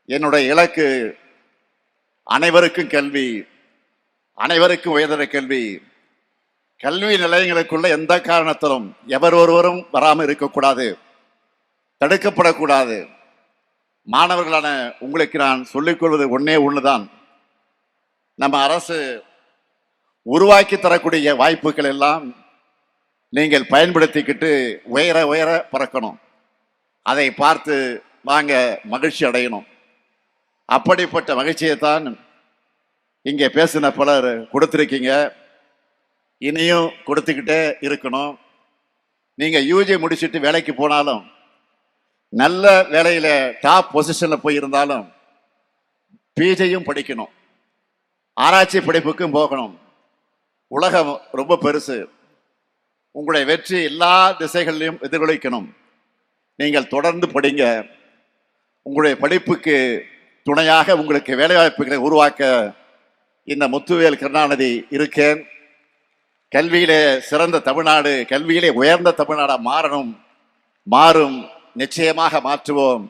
என்னுடைய இலக்கு அனைவருக்கும் கல்வி, அனைவருக்கும் உயர்தர கல்வி. கல்வி நிலையங்களுக்குள்ள எந்த காரணத்திலும் எவர் ஒருவரும் வராமல் இருக்கக்கூடாது, தடுக்கப்படக்கூடாது. மாணவர்களான உங்களுக்கு நான் சொல்லிக்கொள்வது ஒன்னே ஒண்ணுதான். நம்ம அரசு உருவாக்கி தரக்கூடிய வாய்ப்புகள் எல்லாம் நீங்கள் பயன்படுத்திக்கிட்டு உயர உயர பறக்கணும். அதை பார்த்து வாங்க மகிழ்ச்சி அடையணும். அப்படிப்பட்ட மகிழ்ச்சியை தான் இங்கே பேசின பலர் கொடுத்திருக்கீங்க, இனியும் கொடுத்துக்கிட்டே இருக்கணும். நீங்க யூஜி முடிச்சுட்டு வேலைக்கு போனாலும், நல்ல வேலையில டாப் பொசிஷன்ல போய் இருந்தாலும் பிஜியும் படிக்கணும், ஆராய்ச்சி படிப்புக்கும் போகணும். உலகம் ரொம்ப பெருசு. உங்களுடைய வெற்றி எல்லா திசைகளிலும் எதிரொலிக்கணும். நீங்கள் தொடர்ந்து படிங்க. உங்களுடைய படிப்புக்கு துணையாக உங்களுக்கு வேலைவாய்ப்புகளை உருவாக்க இந்த முத்துவேல் கருணாநிதி இருக்கேன். கல்வியிலே சிறந்த தமிழ்நாடு, கல்வியிலே உயர்ந்த தமிழ்நாடா மாறும். நிச்சயமாக மாற்றுவோம்.